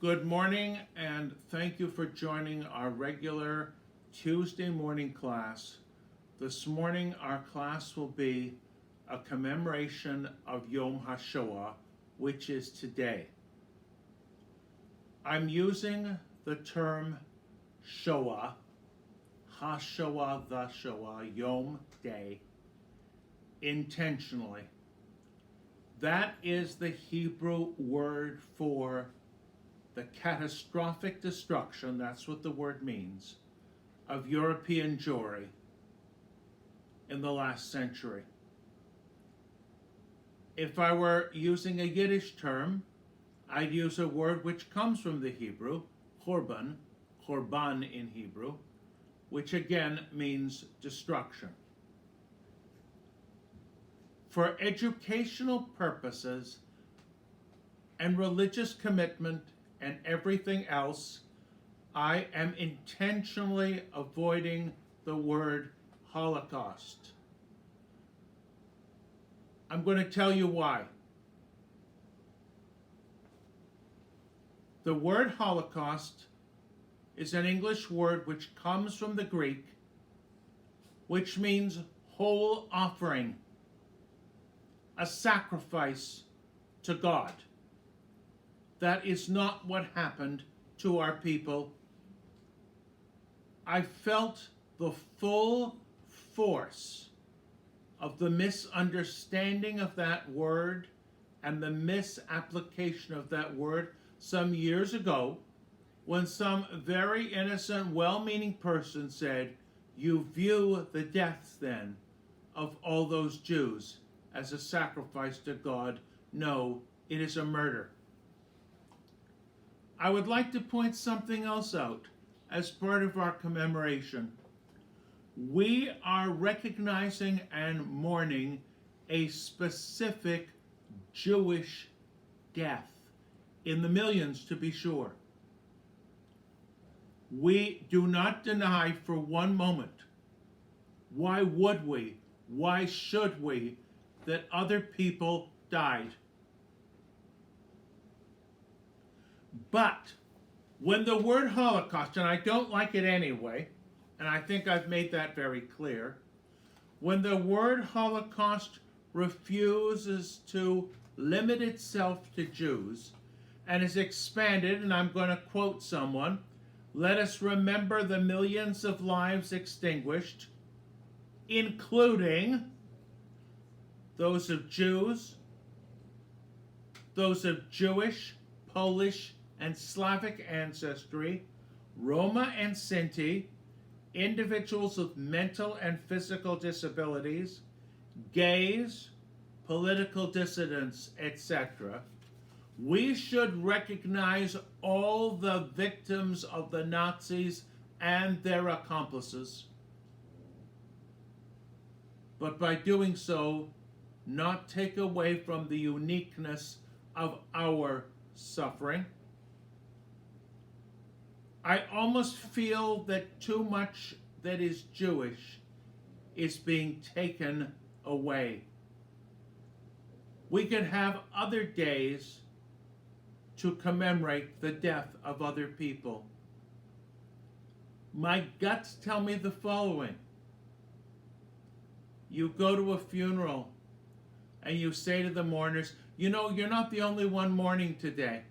Good morning, and thank you for joining our regular Tuesday morning class. This morning, our class will be a commemoration of Yom HaShoah, which is today. I'm using the term Shoah, HaShoah, the Shoah, Yom Day, intentionally. That is the Hebrew word for the catastrophic destruction, that's what the word means, of European Jewry in the last century. If I were using a Yiddish term, I'd use a word which comes from the Hebrew, korban in Hebrew, which again means destruction. For educational purposes and religious commitment and everything else, I am intentionally avoiding the word Holocaust. I'm going to tell you why. The word Holocaust is an English word which comes from the Greek, which means whole offering, a sacrifice to God. That is not what happened to our people. I felt the full force of the misunderstanding of that word and the misapplication of that word some years ago when some very innocent, well-meaning person said, "You view the deaths then of all those Jews as a sacrifice to God. No, it is a murder." I would like to point something else out as part of our commemoration. We are recognizing and mourning a specific Jewish death, in the millions to be sure. We do not deny for one moment, why would we, why should we, that other people died. But when the word Holocaust, and I don't like it anyway, and I think I've made that very clear, when the word Holocaust refuses to limit itself to Jews and is expanded, and I'm going to quote someone, "Let us remember the millions of lives extinguished, including those of Jews, those of Jewish, Polish, and Slavic ancestry, Roma and Sinti, individuals with mental and physical disabilities, gays, political dissidents, etc. We should recognize all the victims of the Nazis and their accomplices. But by doing so, not take away from the uniqueness of our suffering." I almost feel that too much that is Jewish is being taken away. We could have other days to commemorate the death of other people. My guts tell me the following. You go to a funeral and you say to the mourners, "You know, you're not the only one mourning today.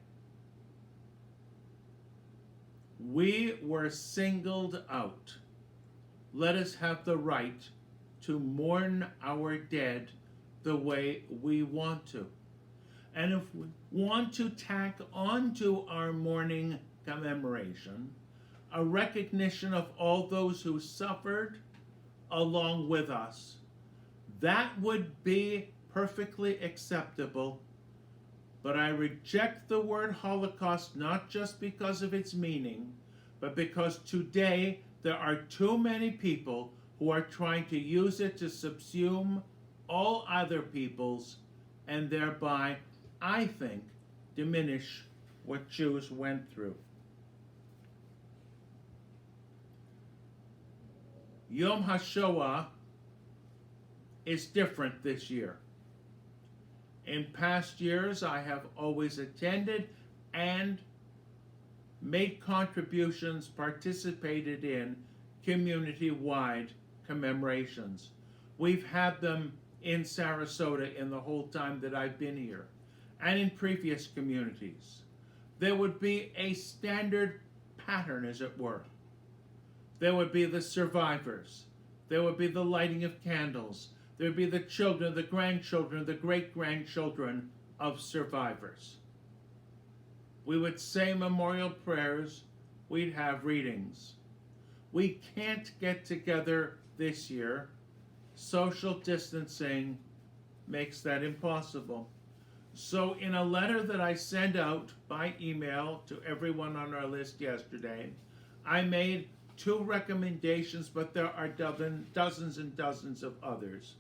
We were singled out. Let us have the right to mourn our dead the way we want to. And if we want to tack onto our mourning commemoration a recognition of all those who suffered along with us, that would be perfectly acceptable. But I reject the word Holocaust not just because of its meaning, but because today there are too many people who are trying to use it to subsume all other peoples and thereby, I think, diminish what Jews went through. Yom HaShoah is different this year. In past years, I have always attended and made contributions, participated in community-wide commemorations. We've had them in Sarasota in the whole time that I've been here, and in previous communities. There would be a standard pattern, as it were. There would be the survivors. There would be the lighting of candles. There would be the children, the grandchildren, the great-grandchildren of survivors. We would say memorial prayers. We'd have readings. We can't get together this year. Social distancing makes that impossible. So in a letter that I sent out by email to everyone on our list yesterday, I made 2 recommendations, but there are dozens and dozens of others.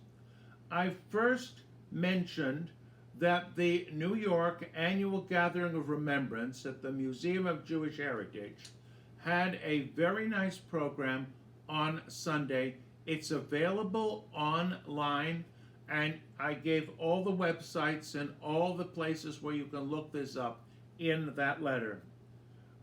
I first mentioned that the New York Annual Gathering of Remembrance at the Museum of Jewish Heritage had a very nice program on Sunday. It's available online, and I gave all the websites and all the places where you can look this up in that letter.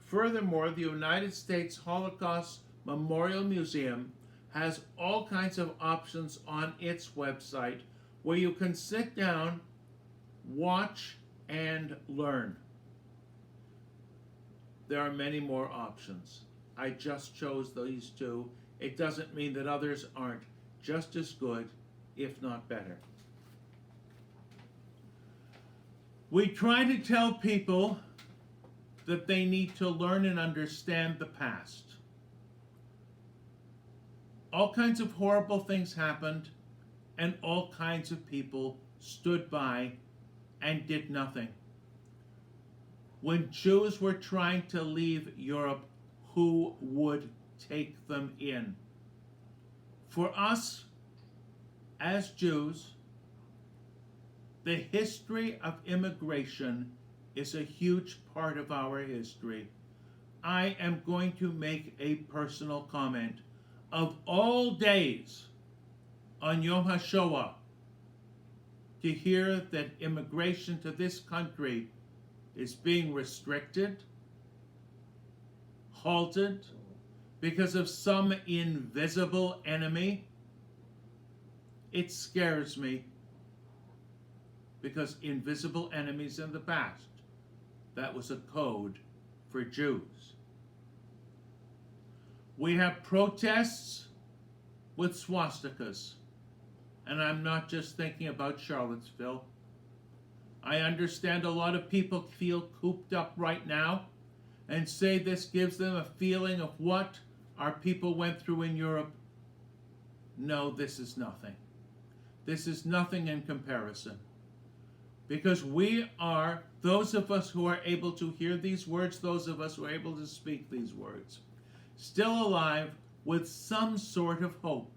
Furthermore, the United States Holocaust Memorial Museum has all kinds of options on its website where you can sit down, watch, and learn. There are many more options. I just chose these 2. It doesn't mean that others aren't just as good, if not better. We try to tell people that they need to learn and understand the past. All kinds of horrible things happened, and all kinds of people stood by and did nothing. When Jews were trying to leave Europe, who would take them in? For us, as Jews, the history of immigration is a huge part of our history. I am going to make a personal comment. Of all days on Yom HaShoah, to hear that immigration to this country is being restricted, halted, because of some invisible enemy, it scares me. Because invisible enemies in the past, that was a code for Jews. We have protests with swastikas. And I'm not just thinking about Charlottesville. I understand a lot of people feel cooped up right now and say this gives them a feeling of what our people went through in Europe. No, this is nothing. This is nothing in comparison. Because we are, those of us who are able to hear these words, those of us who are able to speak these words, still alive with some sort of hope.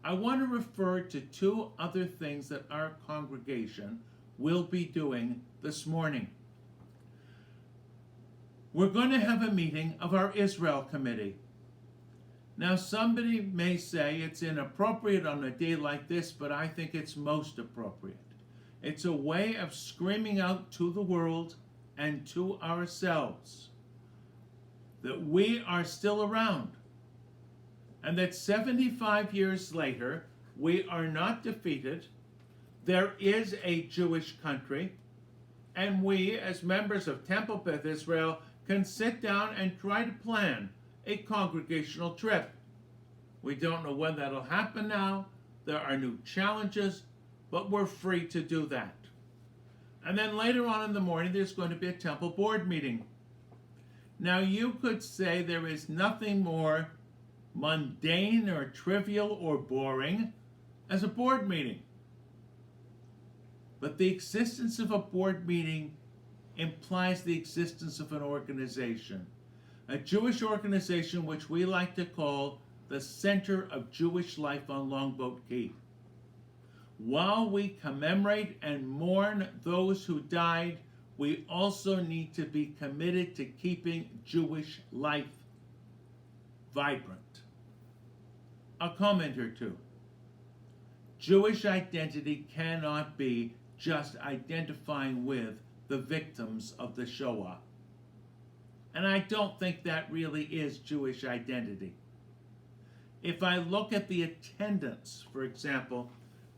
I want to refer to 2 other things that our congregation will be doing this morning. We're going to have a meeting of our Israel Committee. Now, somebody may say it's inappropriate on a day like this, but I think it's most appropriate. It's a way of screaming out to the world and to ourselves that we are still around, and that 75 years later, we are not defeated. There is a Jewish country, and we, as members of Temple Beth Israel, can sit down and try to plan a congregational trip. We don't know when that'll happen now. There are new challenges, but we're free to do that. And then later on in the morning, there's going to be a temple board meeting. Now, you could say there is nothing more mundane or trivial or boring as a board meeting. But the existence of a board meeting implies the existence of an organization. A Jewish organization which we like to call the Center of Jewish Life on Longboat Key. While we commemorate and mourn those who died, we also need to be committed to keeping Jewish life vibrant. A comment or 2. Jewish identity cannot be just identifying with the victims of the Shoah. And I don't think that really is Jewish identity. If I look at the attendance, for example,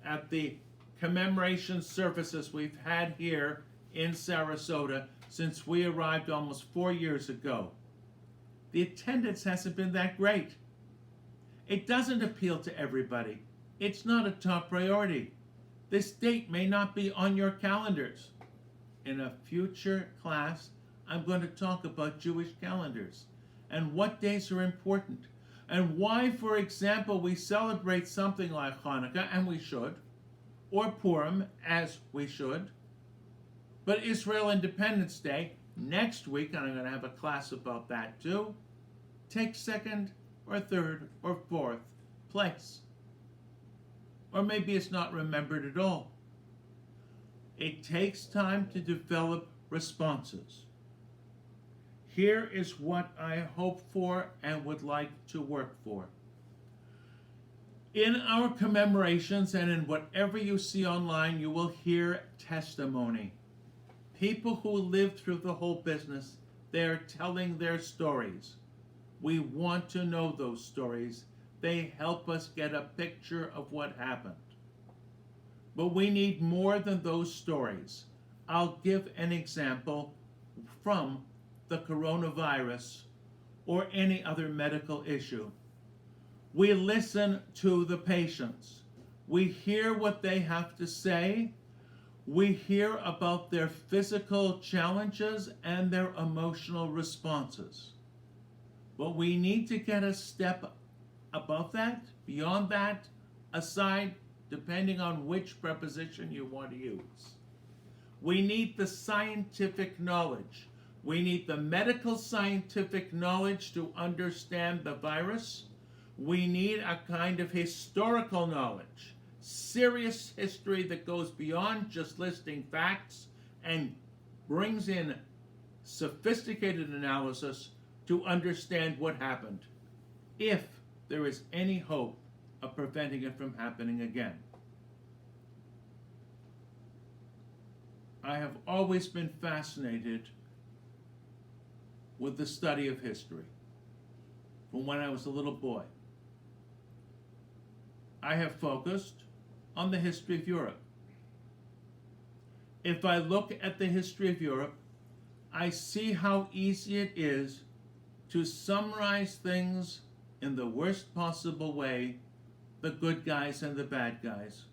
at the commemoration services we've had here in Sarasota since we arrived almost 4 years ago, the attendance hasn't been that great. It doesn't appeal to everybody. It's not a top priority. This date may not be on your calendars. In a future class, I'm going to talk about Jewish calendars and what days are important and why, for example, we celebrate something like Hanukkah, and we should, or Purim, as we should. But Israel Independence Day, next week, and I'm going to have a class about that too, takes second or third or fourth place. Or maybe it's not remembered at all. It takes time to develop responses. Here is what I hope for and would like to work for. In our commemorations and in whatever you see online, you will hear testimony. People who lived through the whole business, they're telling their stories. We want to know those stories. They help us get a picture of what happened. But we need more than those stories. I'll give an example from the coronavirus or any other medical issue. We listen to the patients. We hear what they have to say. We hear about their physical challenges and their emotional responses. But we need to get a step above that, beyond that, aside, depending on which preposition you want to use. We need the scientific knowledge. We need the medical scientific knowledge to understand the virus. We need a kind of historical knowledge, serious history that goes beyond just listing facts and brings in sophisticated analysis to understand what happened, if there is any hope of preventing it from happening again. I have always been fascinated with the study of history from when I was a little boy. I have focused on the history of Europe. If I look at the history of Europe, I see how easy it is to summarize things in the worst possible way, the good guys and the bad guys.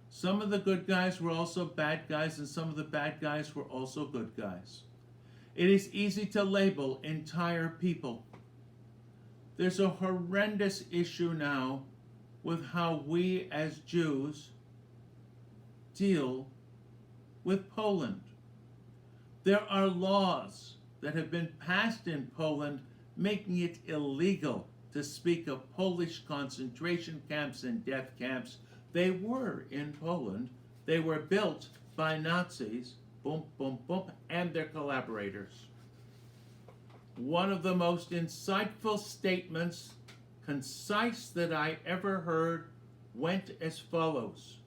Some of the good guys were also bad guys, and some of the bad guys were also good guys. It is easy to label entire people. There's a horrendous issue now with how we as Jews deal with Poland. There are laws that have been passed in Poland making it illegal to speak of Polish concentration camps and death camps. They were in Poland. They were built by Nazis, boom, boom, boom, and their collaborators. One of the most insightful statements, concise, that I ever heard went as follows.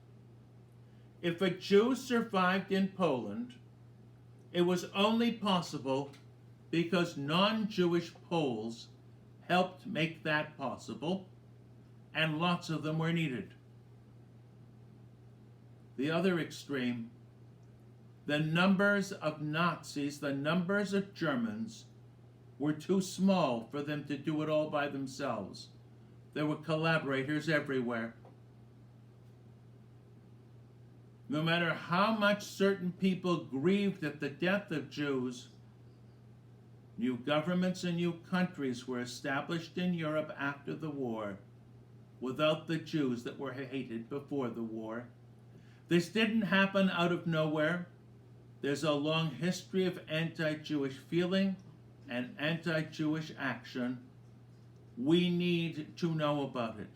If a Jew survived in Poland, it was only possible because non-Jewish Poles helped make that possible, and lots of them were needed. The other extreme, the numbers of Nazis, the numbers of Germans were too small for them to do it all by themselves. There were collaborators everywhere. No matter how much certain people grieved at the death of Jews, new governments and new countries were established in Europe after the war without the Jews that were hated before the war. This didn't happen out of nowhere. There's a long history of anti-Jewish feeling and anti-Jewish action. We need to know about it.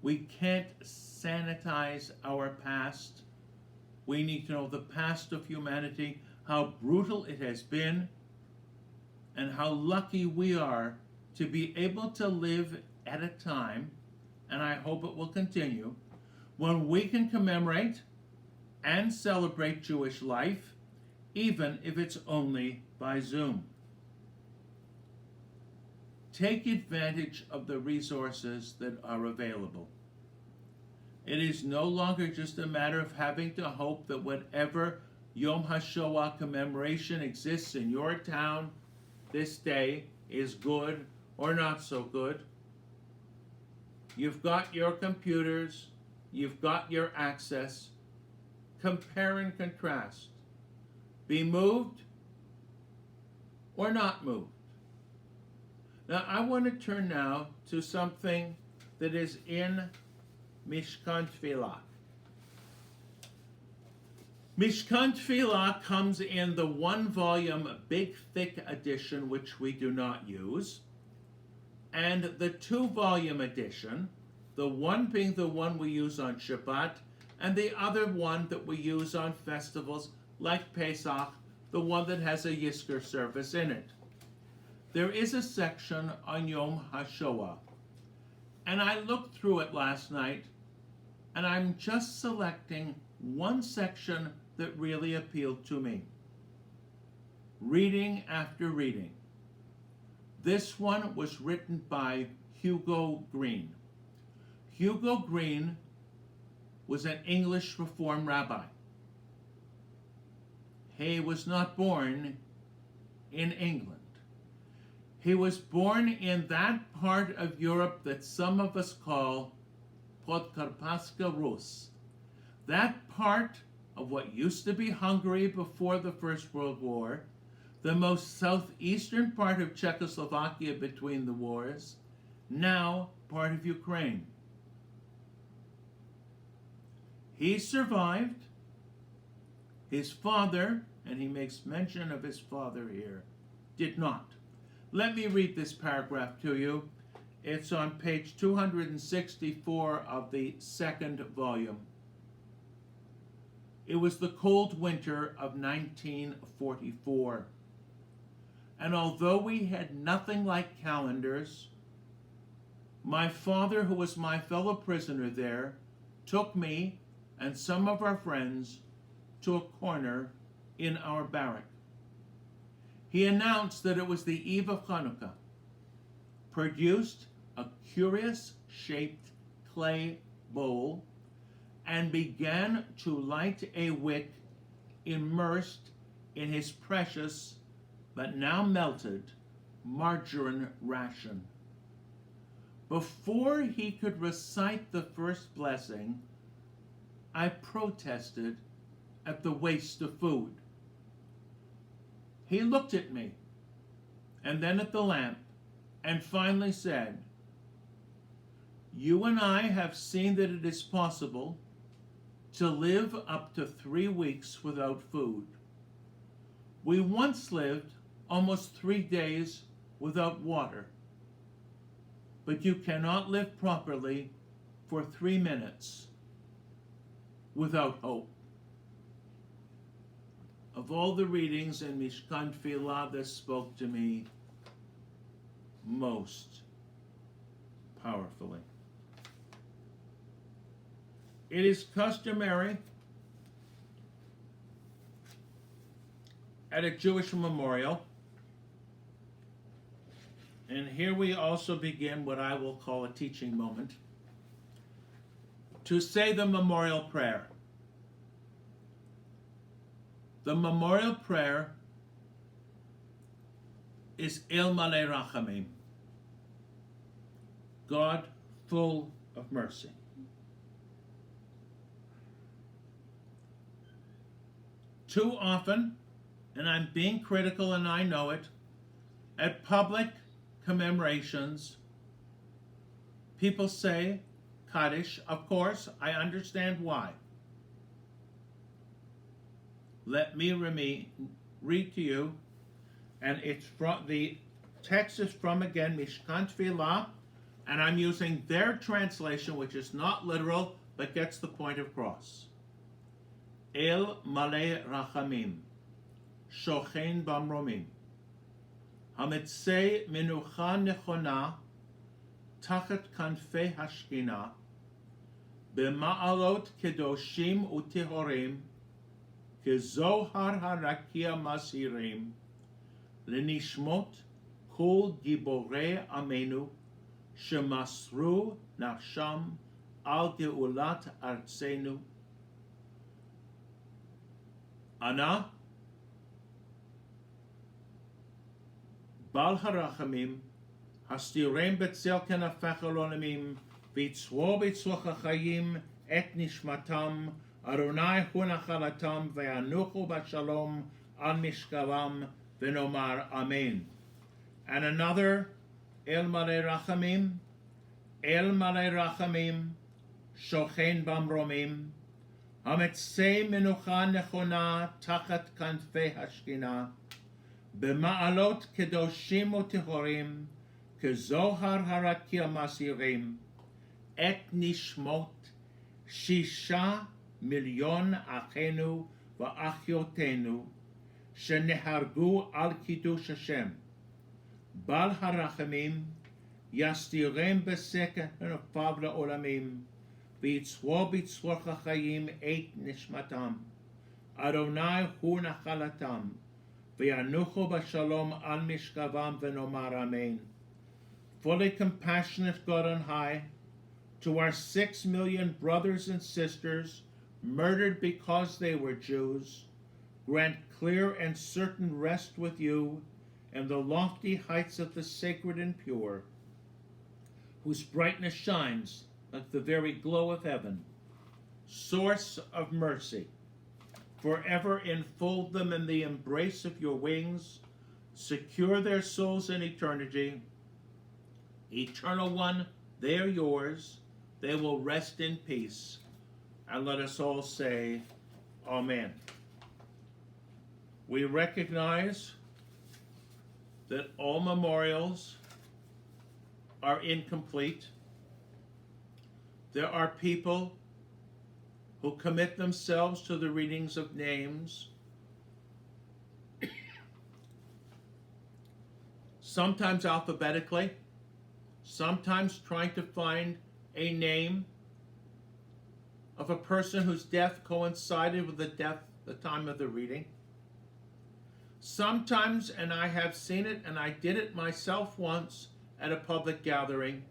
We can't sanitize our past. We need to know the past of humanity, how brutal it has been, and how lucky we are to be able to live at a time, and I hope it will continue, when we can commemorate and celebrate Jewish life, even if it's only by Zoom. take advantage of the resources that are available. It is no longer just a matter of having to hope that whatever Yom HaShoah commemoration exists in your town this day is good or not so good. You've got your computers, you've got your access. Compare and contrast. Be moved or not moved. Now I want to turn now to something that is in Mishkan Tefillah. Mishkan Tefillah comes in the 1-volume big thick edition, which we do not use, and the 2-volume edition, the one being the one we use on Shabbat, and the other one that we use on festivals like Pesach, the one that has a Yizkor service in it. There is a section on Yom HaShoah, and I looked through it last night, and I'm just selecting one section that really appealed to me. Reading after reading. This one was written by Hugo Green. Hugo Green was an English Reform rabbi. He was not born in England. He was born in that part of Europe that some of us call Podkarpatska Rus. That part of what used to be Hungary before the First World War, the most southeastern part of Czechoslovakia between the wars, now part of Ukraine. He survived. His father, and he makes mention of his father here, did not. Let me read this paragraph to you. It's on page 264 of the 2nd volume. It was the cold winter of 1944. And although we had nothing like calendars, my father, who was my fellow prisoner there, took me and some of our friends to a corner in our barrack. He announced that it was the eve of Hanukkah, produced a curious-shaped clay bowl, and began to light a wick immersed in his precious, but now melted, margarine ration. Before he could recite the first blessing, I protested at the waste of food. He looked at me, and then at the lamp, and finally said, "You and I have seen that it is possible to live up to 3 weeks without food. We once lived almost 3 days without water, but you cannot live properly for 3 minutes without hope." Of all the readings in Mishkan Tefillah, this spoke to me most powerfully. It is customary at a Jewish memorial, and here we also begin what I will call a teaching moment, to say the memorial prayer. The memorial prayer is El Malei Rachamim, God full of mercy. Too often, and I'm being critical and I know it, at public commemorations, people say Kaddish. Of course, I understand why. Let me read to you, and it's from the text is from again Mishkan Tefillah, and I'm using their translation, which is not literal but gets the point across. El Malei Rachamim, Shochen Bamromim, Hamitzei Menucha Nechona, Tachat Kanfei Hashkina, B'ma'alot Kedoshim Utehorim, Kezohar Harakia Masirim, Lenishmot kol giborei amenu shemasru nafsham al geulat artzenu. Ana Bal harachamim hastirem betzel kenafech olamim v'yitzro b'yitzroch hachayim et nishmatam Adonai hu nachalatam ve'anuchu b'shalom al mishkavam v'nomar amen. And another El malei rachamim shochen bamromim hametzei menucha nechona tachat kanfei hashkina במעלות קדושים וטהורים, כזוהר הרקיע מסירים, את נשמות 6,000,000 אחינו ואחיותינו, שנהרגו על קידוש השם. בעל הרחמים, יסתירם בסקר נפב לעולמים, ויצרו בצרוך החיים את נשמתם. אדוני הוא נחלתם. V'yanuchu b'shalom al mishkavam v'nomar amen. Fully compassionate God on high, to our 6 million brothers and sisters murdered because they were Jews, grant clear and certain rest with you in the lofty heights of the sacred and pure, whose brightness shines like the very glow of heaven. Source of mercy, forever enfold them in the embrace of your wings, secure their souls in eternity. Eternal One, they are yours, they will rest in peace. And let us all say, Amen. We recognize that all memorials are incomplete. There are people who commit themselves to the readings of names, sometimes alphabetically, sometimes trying to find a name of a person whose death coincided with the time of the reading. Sometimes, and I have seen it, and I did it myself once at a public gathering,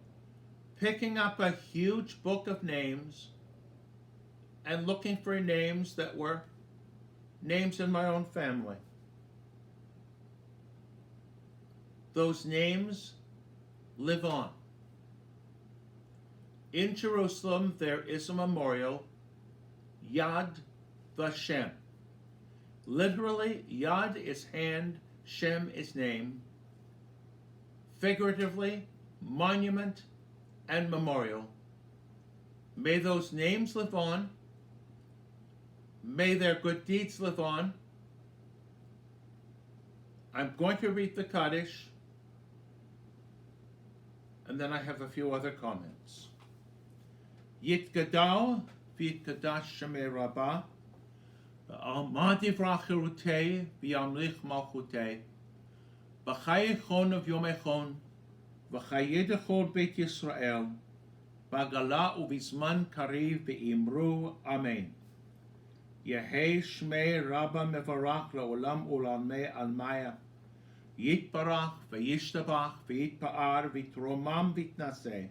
picking up a huge book of names and looking for names that were names in my own family. Those names live on. In Jerusalem, there is a memorial, Yad Vashem. Literally, Yad is hand, Shem is name. Figuratively, monument and memorial. May those names live on. May their good deeds live on. I'm going to read the Kaddish, and then I have a few other comments. Yitgadal v'yitkadash shemei rabbah, v'alma divrach chirutei v'yamlich malchutei, v'chayechon of yomechon, v'chayedechol beit Yisrael, b'agala u'vizman kariv v'imru amen. Yehei shmei rabba mevarach la'olam ulamei almaya, yitbarach v'yishtabach v'yitpa'ar v'yitromam v'yitnaseh,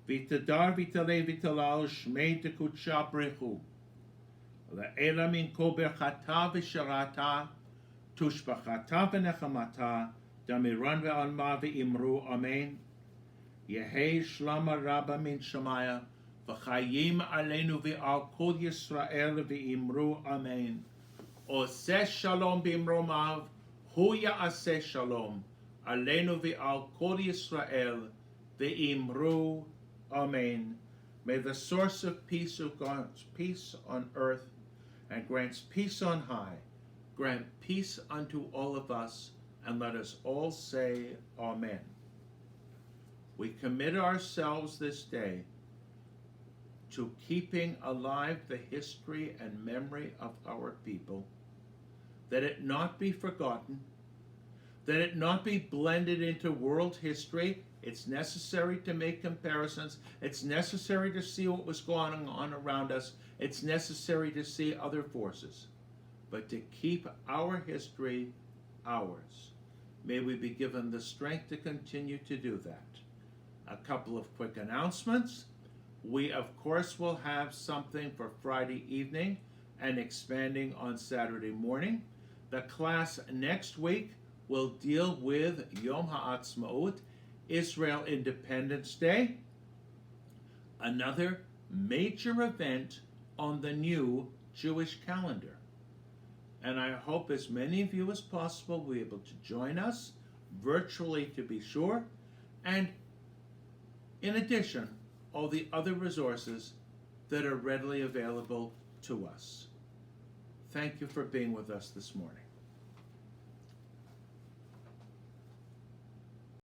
v'yitadar v'yitalei v'yitalal shmei dekutsha brechu, la'ela min kol berchata v'sharata, tushbachata v'nechamata, damiran v'alma v'imru amen. Yehei shlama rabba min shamaya, v'chayim aleinu v'al kol Yisrael v'imru amen. Oseh shalom b'imromav, hu ya'aseh shalom, aleinu v'al kol Yisrael v'imru amen. May the source of peace who grants peace on earth and grants peace on high, grant peace unto all of us, and let us all say amen. We commit ourselves this day to keeping alive the history and memory of our people, that it not be forgotten, that it not be blended into world history. It's necessary to make comparisons. It's necessary to see what was going on around us. It's necessary to see other forces. But to keep our history ours, May we be given the strength to continue to do that. A couple of quick announcements. We, of course, will have something for Friday evening and expanding on Saturday morning. The class next week will deal with Yom HaAtzmaut, Israel Independence Day, another major event on the new Jewish calendar. And I hope as many of you as possible will be able to join us, virtually to be sure, and in addition, all the other resources that are readily available to us. Thank you for being with us this morning.